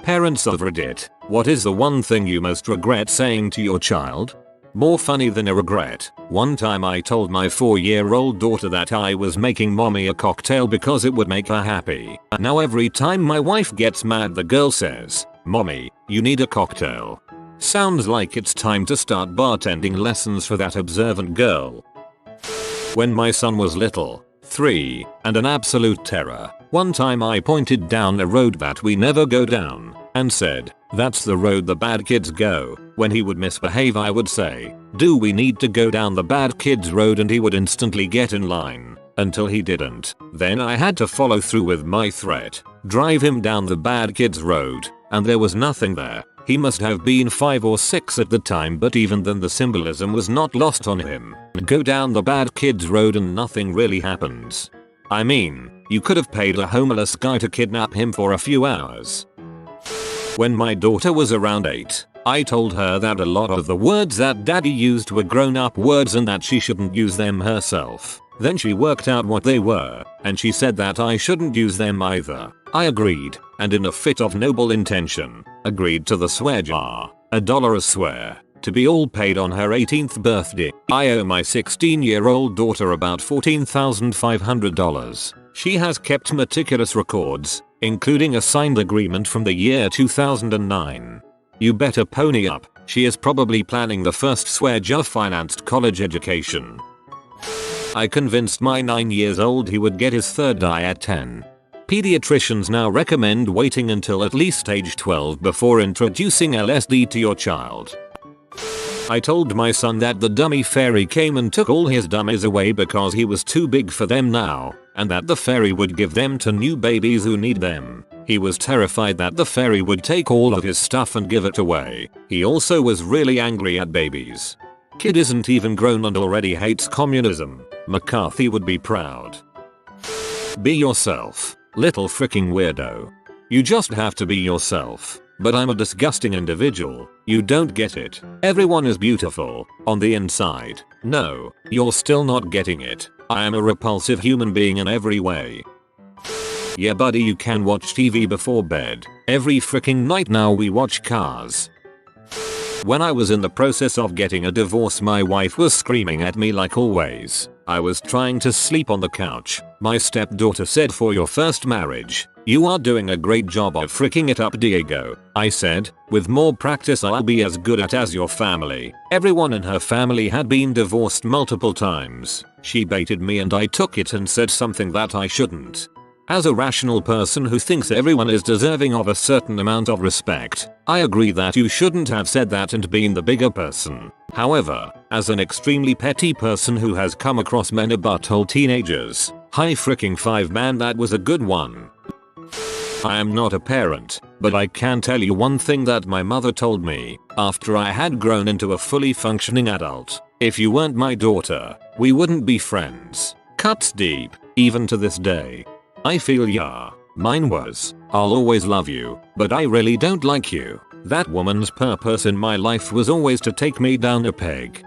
Parents of Reddit, what is the one thing you most regret saying to your child? More funny than a regret, one time I told my 4-year-old daughter that I was making mommy a cocktail because it would make her happy. Now every time my wife gets mad the girl says, "Mommy, you need a cocktail." Sounds like it's time to start bartending lessons for that observant girl. When my son was little, 3, and an absolute terror, one time I pointed down a road that we never go down, and said, "That's the road the bad kids go." When he would misbehave I would say, "Do we need to go down the bad kids road?" and he would instantly get in line, until he didn't. Then I had to follow through with my threat, drive him down the bad kids road, and there was nothing there. He must have been 5 or 6 at the time, but even then the symbolism was not lost on him. Go down the bad kids road and nothing really happens. I mean, you could have paid a homeless guy to kidnap him for a few hours. When my daughter was around 8, I told her that a lot of the words that daddy used were grown-up words and that she shouldn't use them herself. Then she worked out what they were, and she said that I shouldn't use them either. I agreed, and in a fit of noble intention, agreed to the swear jar, $1 a swear, to be all paid on her 18th birthday. I owe my 16-year-old daughter about $14,500. She has kept meticulous records, including a signed agreement from the year 2009. You better pony up, she is probably planning the first swear jar financed college education. I convinced my 9-year-old he would get his third eye at 10. Pediatricians now recommend waiting until at least age 12 before introducing LSD to your child. I told my son that the dummy fairy came and took all his dummies away because he was too big for them now, and that the fairy would give them to new babies who need them. He was terrified that the fairy would take all of his stuff and give it away. He also was really angry at babies. Kid isn't even grown and already hates communism. McCarthy would be proud. Be yourself, little freaking weirdo. You just have to be yourself. But I'm a disgusting individual. You don't get it. Everyone is beautiful on the inside. No, you're still not getting it. I am a repulsive human being in every way. Yeah buddy, you can watch TV before bed. Every freaking night now we watch Cars. When I was in the process of getting a divorce my wife was screaming at me like always. I was trying to sleep on the couch. My stepdaughter said, "For your first marriage, you are doing a great job of freaking it up, Diego." I said, "With more practice I'll be as good at as your family." Everyone in her family had been divorced multiple times. She baited me and I took it and said something that I shouldn't. As a rational person who thinks everyone is deserving of a certain amount of respect, I agree that you shouldn't have said that and been the bigger person. However, as an extremely petty person who has come across many butthole teenagers, high freaking five man, that was a good one. I am not a parent, but I can tell you one thing that my mother told me after I had grown into a fully functioning adult. If you weren't my daughter, we wouldn't be friends. Cuts deep, even to this day. I feel ya. Mine was, "I'll always love you, but I really don't like you." That woman's purpose in my life was always to take me down a peg.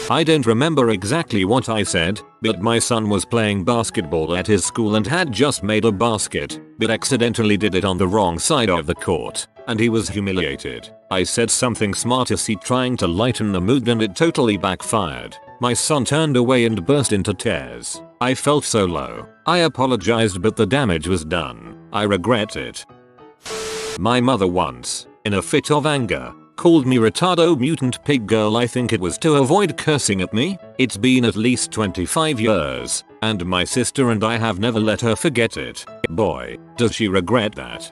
I don't remember exactly what I said, but my son was playing basketball at his school and had just made a basket, but accidentally did it on the wrong side of the court, and he was humiliated. I said something smartassy trying to lighten the mood and it totally backfired. My son turned away and burst into tears. I felt so low. I apologized but the damage was done. I regret it. My mother once, in a fit of anger, called me retardo mutant pig girl. I think it was to avoid cursing at me. It's been at least 25 years, and my sister and I have never let her forget it. Boy, does she regret that.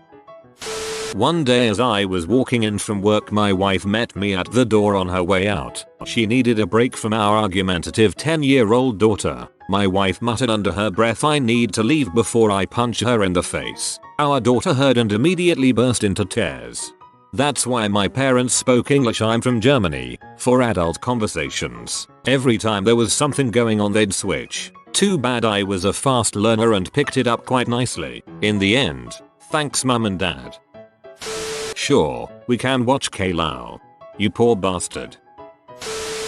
One day as I was walking in from work my wife met me at the door on her way out. She needed a break from our argumentative 10-year-old daughter. My wife muttered under her breath, "I need to leave before I punch her in the face." Our daughter heard and immediately burst into tears. That's why my parents spoke English. I'm from Germany. For adult conversations, every time there was something going on they'd switch. Too bad I was a fast learner and picked it up quite nicely. In the end, thanks mum and dad. Sure, we can watch Klao. You poor bastard.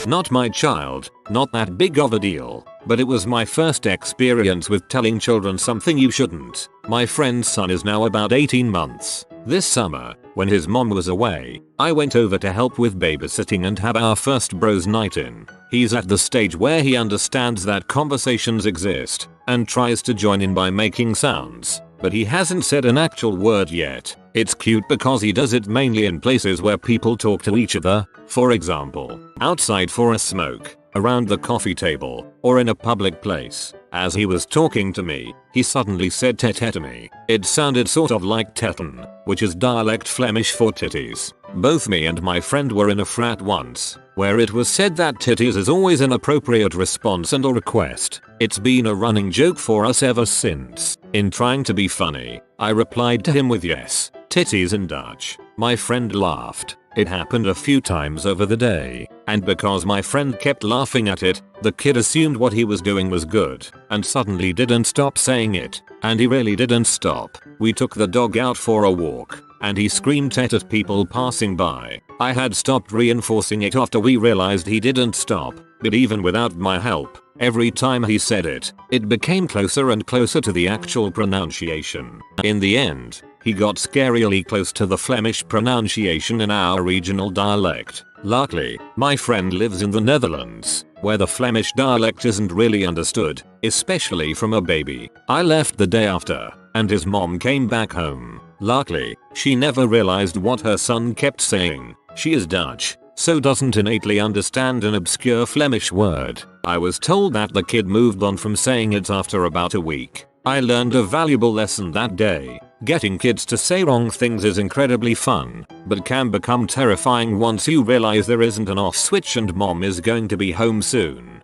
Not my child, not that big of a deal, but it was my first experience with telling children something you shouldn't. My friend's son is now about 18 months. This summer, when his mom was away, I went over to help with babysitting and have our first bros night in. He's at the stage where he understands that conversations exist and tries to join in by making sounds, but he hasn't said an actual word yet. It's cute because he does it mainly in places where people talk to each other, for example, outside for a smoke, around the coffee table, or in a public place. As he was talking to me, he suddenly said tete to me. It sounded sort of like tetten, which is dialect Flemish for titties. Both me and my friend were in a frat once, where it was said that titties is always an appropriate response and a request. It's been a running joke for us ever since. In trying to be funny, I replied to him with yes, titties in Dutch. My friend laughed. It happened a few times over the day, and because my friend kept laughing at it, the kid assumed what he was doing was good, and suddenly didn't stop saying it, and he really didn't stop. We took the dog out for a walk, and he screamed tet at people passing by. I had stopped reinforcing it after we realized he didn't stop, but even without my help, every time he said it, it became closer and closer to the actual pronunciation. In the end, he got scarily close to the Flemish pronunciation in our regional dialect. Luckily, my friend lives in the Netherlands, where the Flemish dialect isn't really understood, especially from a baby. I left the day after, and his mom came back home. Luckily, she never realized what her son kept saying. She is Dutch, so doesn't innately understand an obscure Flemish word. I was told that the kid moved on from saying it after about a week. I learned a valuable lesson that day. Getting kids to say wrong things is incredibly fun, but can become terrifying once you realize there isn't an off switch and mom is going to be home soon.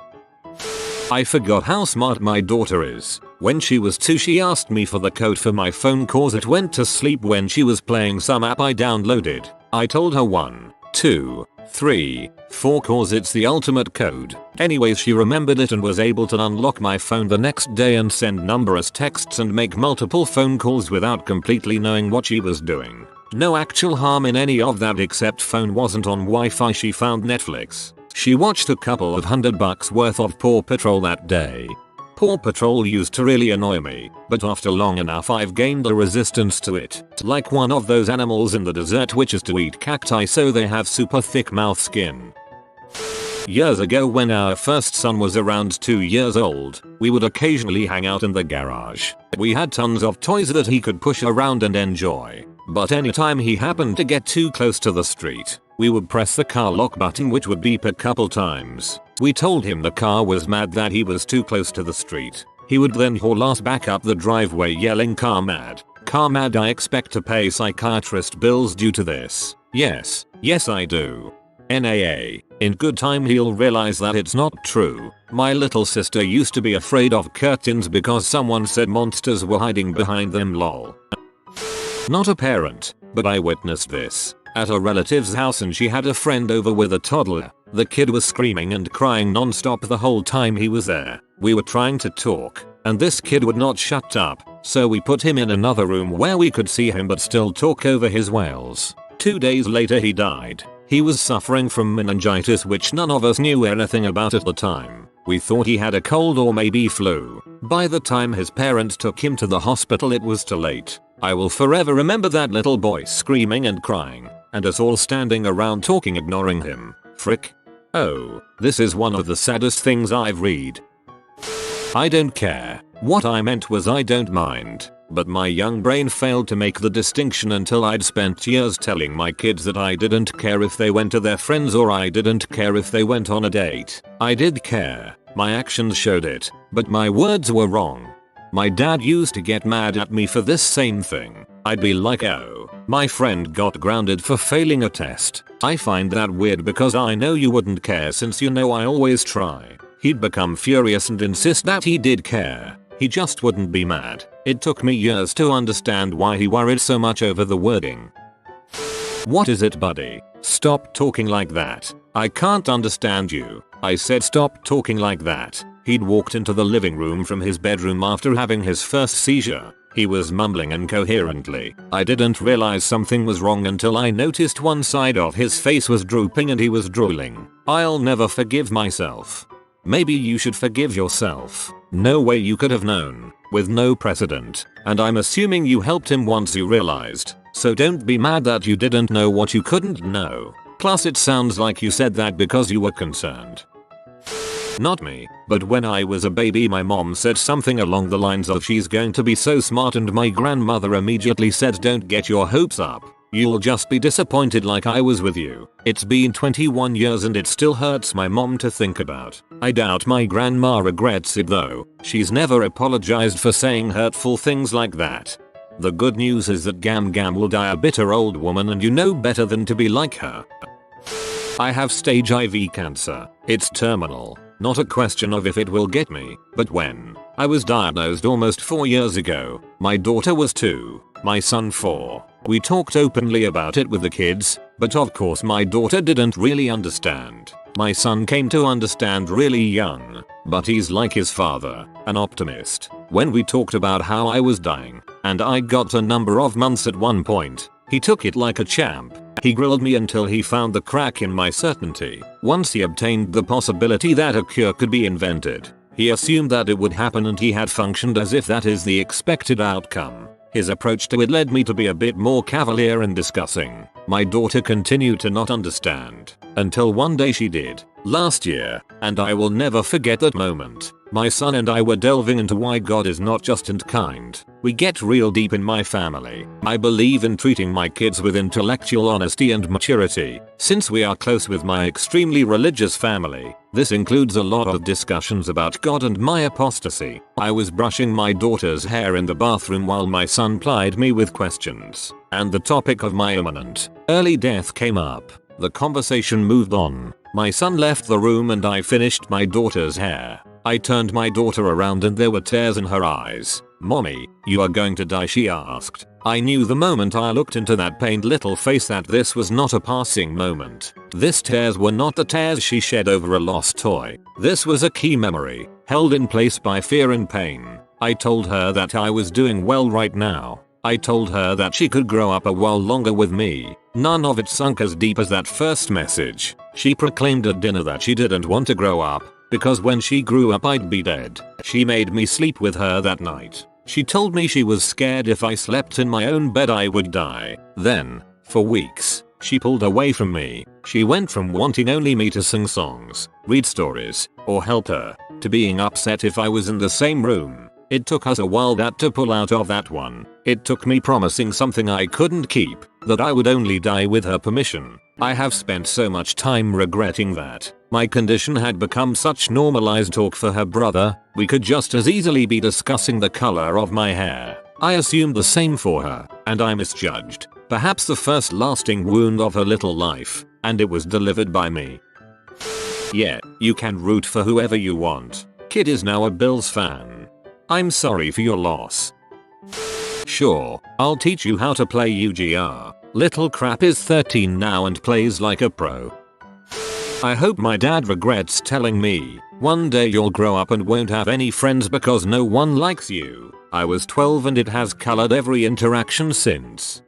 I forgot how smart my daughter is. When she was 2, she asked me for the code for my phone cause it went to sleep when she was playing some app I downloaded. I told her 1, 2, 3, 4 cause it's the ultimate code. Anyways, she remembered it and was able to unlock my phone the next day and send numberless texts and make multiple phone calls without completely knowing what she was doing. No actual harm in any of that except phone wasn't on Wi-Fi. She found Netflix. She watched a couple of $100 worth of Paw Patrol that day. Paw Patrol used to really annoy me, but after long enough I've gained a resistance to it. Like one of those animals in the desert which is to eat cacti so they have super thick mouth skin. Years ago when our first son was around 2 years old, we would occasionally hang out in the garage. We had tons of toys that he could push around and enjoy, but anytime he happened to get too close to the street, we would press the car lock button which would beep a couple times. We told him the car was mad that he was too close to the street. He would then haul us back up the driveway yelling car mad. Car mad. I expect to pay psychiatrist bills due to this. Yes I do. NAA. In good time he'll realize that it's not true. My little sister used to be afraid of curtains because someone said monsters were hiding behind them lol. Not a parent, but I witnessed this at a relative's house and she had a friend over with a toddler. The kid was screaming and crying non-stop the whole time he was there. We were trying to talk, and this kid would not shut up, so we put him in another room where we could see him but still talk over his wails. 2 days later he died. He was suffering from meningitis which none of us knew anything about at the time. We thought he had a cold or maybe flu. By the time his parents took him to the hospital it was too late. I will forever remember that little boy screaming and crying, and us all standing around talking ignoring him. Frick. Oh, this is one of the saddest things I've read. I don't care. What I meant was I don't mind, but my young brain failed to make the distinction until I'd spent years telling my kids that I didn't care if they went to their friends or I didn't care if they went on a date. I did care. My actions showed it, but my words were wrong. My dad used to get mad at me for this same thing. I'd be like, oh, my friend got grounded for failing a test. I find that weird because I know you wouldn't care since you know I always try. He'd become furious and insist that he did care. He just wouldn't be mad. It took me years to understand why he worried so much over the wording. What is it, buddy? Stop talking like that. I can't understand you. I said stop talking like that. He'd walked into the living room from his bedroom after having his first seizure. He was mumbling incoherently. I didn't realize something was wrong until I noticed one side of his face was drooping and he was drooling. I'll never forgive myself. Maybe you should forgive yourself. No way you could have known, with no precedent, and I'm assuming you helped him once you realized, so don't be mad that you didn't know what you couldn't know. Plus it sounds like you said that because you were concerned. Not me, but when I was a baby my mom said something along the lines of she's going to be so smart, and my grandmother immediately said don't get your hopes up. You'll just be disappointed like I was with you. It's been 21 years and it still hurts my mom to think about. I doubt my grandma regrets it though. She's never apologized for saying hurtful things like that. The good news is that Gam Gam will die a bitter old woman and you know better than to be like her. I have stage IV cancer. It's terminal. Not a question of if it will get me, but when. I was diagnosed almost 4 years ago. My daughter was 2, my son 4. We talked openly about it with the kids, but of course my daughter didn't really understand. My son came to understand really young, but he's like his father, an optimist. When we talked about how I was dying, and I got a number of months at one point, he took it like a champ. He grilled me until he found the crack in my certainty. Once he obtained the possibility that a cure could be invented, he assumed that it would happen and he had functioned as if that is the expected outcome. His approach to it led me to be a bit more cavalier in discussing. My daughter continued to not understand, until one day she did, last year, and I will never forget that moment. My son and I were delving into why God is not just and kind. We get real deep in my family. I believe in treating my kids with intellectual honesty and maturity. Since we are close with my extremely religious family, this includes a lot of discussions about God and my apostasy. I was brushing my daughter's hair in the bathroom while my son plied me with questions, and the topic of my imminent, early death came up. The conversation moved on. My son left the room and I finished my daughter's hair. I turned my daughter around and there were tears in her eyes. "Mommy, you are going to die?" she asked. I knew the moment I looked into that pained little face that this was not a passing moment. These tears were not the tears she shed over a lost toy. This was a key memory, held in place by fear and pain. I told her that I was doing well right now. I told her that she could grow up a while longer with me. None of it sunk as deep as that first message. She proclaimed at dinner that she didn't want to grow up, because when she grew up I'd be dead. She made me sleep with her that night. She told me she was scared if I slept in my own bed I would die. Then, for weeks, she pulled away from me. She went from wanting only me to sing songs, read stories, or help her, to being upset if I was in the same room. It took us a while to pull out of that one. It took me promising something I couldn't keep, that I would only die with her permission. I have spent so much time regretting that. My condition had become such normalized talk for her brother, we could just as easily be discussing the color of my hair. I assumed the same for her, and I misjudged. Perhaps the first lasting wound of her little life, and it was delivered by me. Yeah, you can root for whoever you want. Kid is now a Bills fan. I'm sorry for your loss. Sure, I'll teach you how to play UGR. Little crap is 13 now and plays like a pro. I hope my dad regrets telling me, one day you'll grow up and won't have any friends because no one likes you. I was 12 and it has colored every interaction since.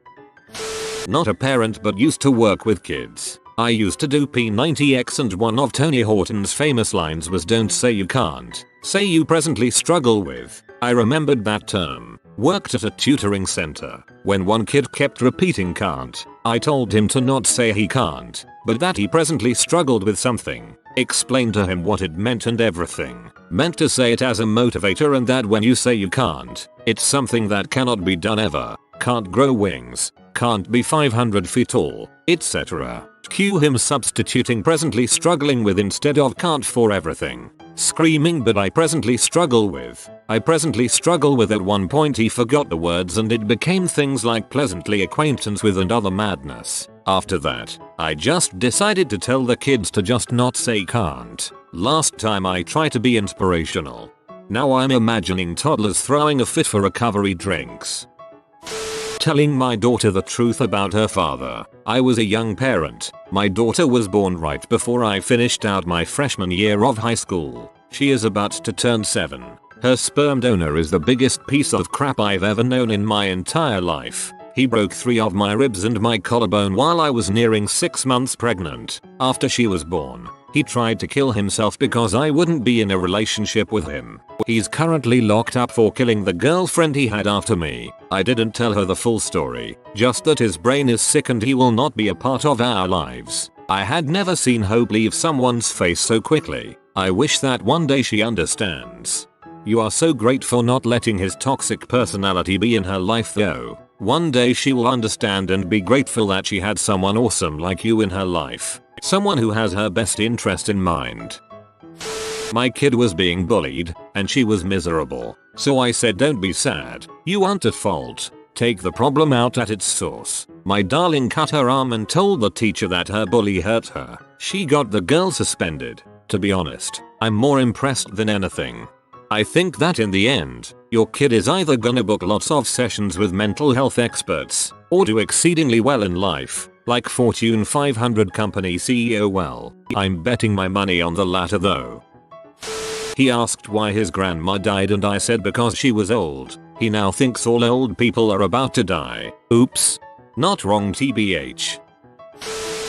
Not a parent but used to work with kids. I used to do P90X and one of Tony Horton's famous lines was "Don't say you can't, say you presently struggle with." I remembered that term. Worked at a tutoring center. When one kid kept repeating "can't," I told him to not say he can't, but that he presently struggled with something. Explained to him what it meant and everything. Meant to say it as a motivator and that when you say you can't, it's something that cannot be done ever. Can't grow wings. Can't be 500 feet tall, etc. Cue him substituting presently struggling with instead of can't for everything. Screaming but I presently struggle with. I presently struggle with. At one point he forgot the words and it became things like pleasantly acquaintance with and other madness. After that, I just decided to tell the kids to just not say can't. Last time I tried to be inspirational. Now I'm imagining toddlers throwing a fit for recovery drinks. Telling my daughter the truth about her father. I was a young parent. My daughter was born right before I finished out my freshman year of high school. She is about to turn 7. Her sperm donor is the biggest piece of crap I've ever known in my entire life. He broke 3 of my ribs and my collarbone while I was nearing 6 months pregnant. After she was born, He tried to kill himself because I wouldn't be in a relationship with him. He's currently locked up for killing the girlfriend he had after me. I didn't tell her the full story, just that his brain is sick and he will not be a part of our lives. I had never seen hope leave someone's face so quickly. I wish that one day she understands. You are so great for not letting his toxic personality be in her life though. One day she will understand and be grateful that she had someone awesome like you in her life. Someone who has her best interest in mind. My kid was being bullied, and she was miserable. So I said, don't be sad. You aren't at fault. Take the problem out at its source. My darling cut her arm and told the teacher that her bully hurt her. She got the girl suspended. To be honest, I'm more impressed than anything. I think that in the end, your kid is either gonna book lots of sessions with mental health experts, or do exceedingly well in life, like Fortune 500 company CEO. Well, I'm betting my money on the latter though. He asked why his grandma died and I said because she was old. He now thinks all old people are about to die. Oops. Not wrong tbh.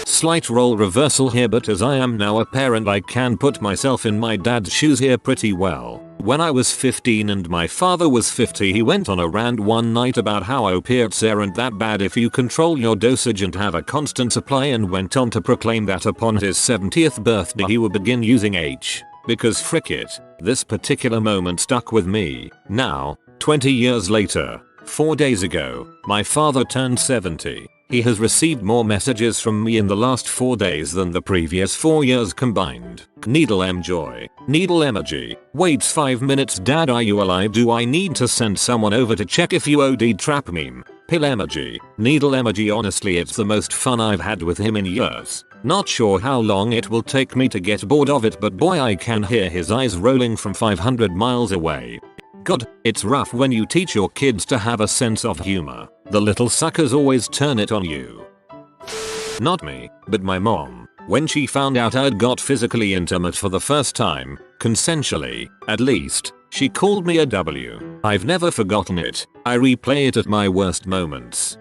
Slight role reversal here, but as I am now a parent I can put myself in my dad's shoes here pretty well. When I was 15 and my father was 50, he went on a rant one night about how opiates aren't that bad if you control your dosage and have a constant supply, and went on to proclaim that upon his 70th birthday he would begin using H. Because frick it, this particular moment stuck with me. Now, 20 years later, 4 days ago, my father turned 70. He has received more messages from me in the last 4 days than the previous 4 years combined. Needle joy. Needle emoji. Waits 5 minutes. Dad, are you alive? Do I need to send someone over to check if you OD'd? Trap meme. Pill emoji. Needle emoji. Honestly, it's the most fun I've had with him in years. Not sure how long it will take me to get bored of it, but boy, I can hear his eyes rolling from 500 miles away. God, it's rough when you teach your kids to have a sense of humor. The little suckers always turn it on you. Not me, but my mom. When she found out I'd got physically intimate for the first time, consensually, at least, she called me a W. I've never forgotten it. I replay it at my worst moments.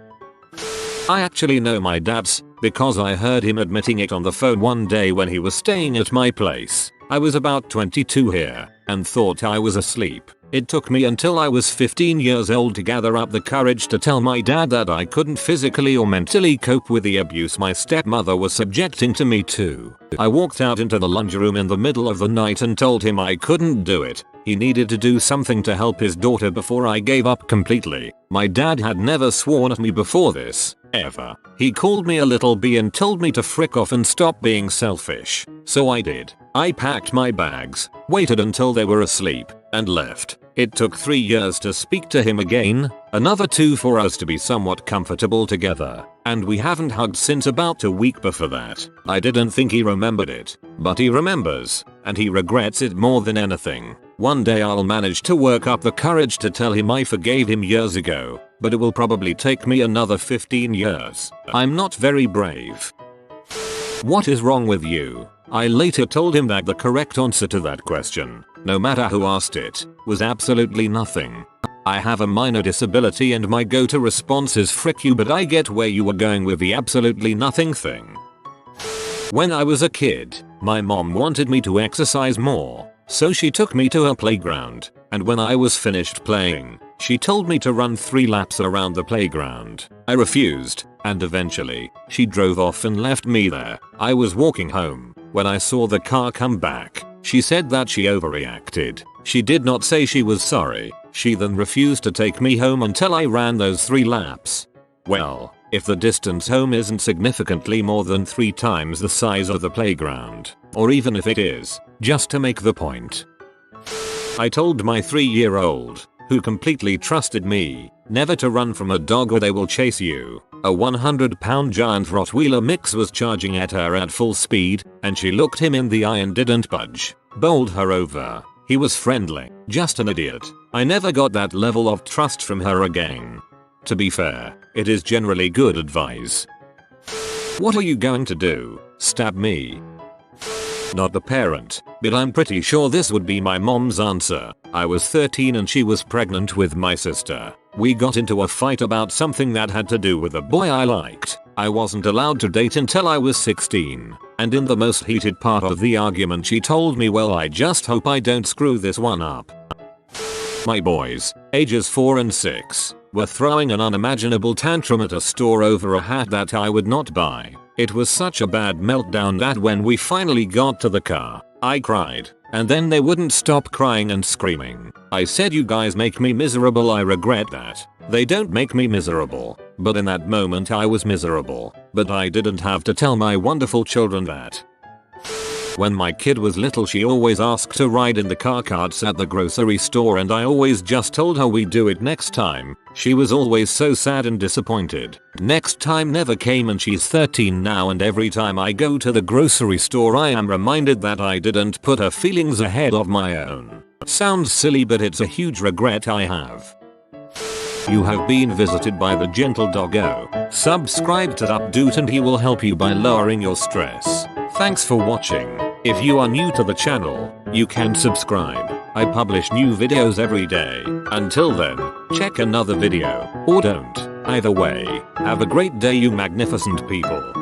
I actually know my dad's, because I heard him admitting it on the phone one day when he was staying at my place. I was about 22 here, and thought I was asleep. It took me until I was 15 years old to gather up the courage to tell my dad that I couldn't physically or mentally cope with the abuse my stepmother was subjecting to me too. I walked out into the lunch room in the middle of the night and told him I couldn't do it. He needed to do something to help his daughter before I gave up completely. My dad had never sworn at me before this, ever. He called me a little b and told me to frick off and stop being selfish. So I did. I packed my bags, waited until they were asleep, and left. It took 3 years to speak to him again, another 2 for us to be somewhat comfortable together, and we haven't hugged since about a week before that. I didn't think he remembered it, but he remembers, and he regrets it more than anything. One day I'll manage to work up the courage to tell him I forgave him years ago, but it will probably take me another 15 years. I'm not very brave. What is wrong with you? I later told him that the correct answer to that question, no matter who asked it, was absolutely nothing. I have a minor disability and my go-to response is frick you, but I get where you were going with the absolutely nothing thing. When I was a kid, my mom wanted me to exercise more, so she took me to her playground, and when I was finished playing, she told me to run 3 laps around the playground. I refused, and eventually, she drove off and left me there. I was walking home when I saw the car come back. She said that she overreacted. She did not say she was sorry. She then refused to take me home until I ran those 3 laps. Well, if the distance home isn't significantly more than 3 times the size of the playground, or even if it is, just to make the point. I told my 3-year-old, who completely trusted me, never to run from a dog or they will chase you. A 100-pound giant Rottweiler mix was charging at her at full speed, and she looked him in the eye and didn't budge. Bowled her over. He was friendly, just an idiot. I never got that level of trust from her again. To be fair, it is generally good advice. What are you going to do? Stab me? Not the parent, but I'm pretty sure this would be my mom's answer. I was 13 and she was pregnant with my sister. We got into a fight about something that had to do with a boy I liked. I wasn't allowed to date until I was 16, and in the most heated part of the argument she told me, well, I just hope I don't screw this one up. My boys, ages 4 and 6, were throwing an unimaginable tantrum at a store over a hat that I would not buy. It was such a bad meltdown that when we finally got to the car, I cried, and then they wouldn't stop crying and screaming. I said, you guys make me miserable, I regret that. They don't make me miserable, but in that moment I was miserable, but I didn't have to tell my wonderful children that. When my kid was little, she always asked to ride in the car carts at the grocery store, and I always just told her we'd do it next time. She was always so sad and disappointed. Next time never came, and she's 13 now, and every time I go to the grocery store I am reminded that I didn't put her feelings ahead of my own. Sounds silly, but it's a huge regret I have. You have been visited by the gentle doggo. Subscribe to Updoot and he will help you by lowering your stress. Thanks for watching. If you are new to the channel, you can subscribe. I publish new videos every day. Until then, check another video, or don't. Either way, have a great day, you magnificent people.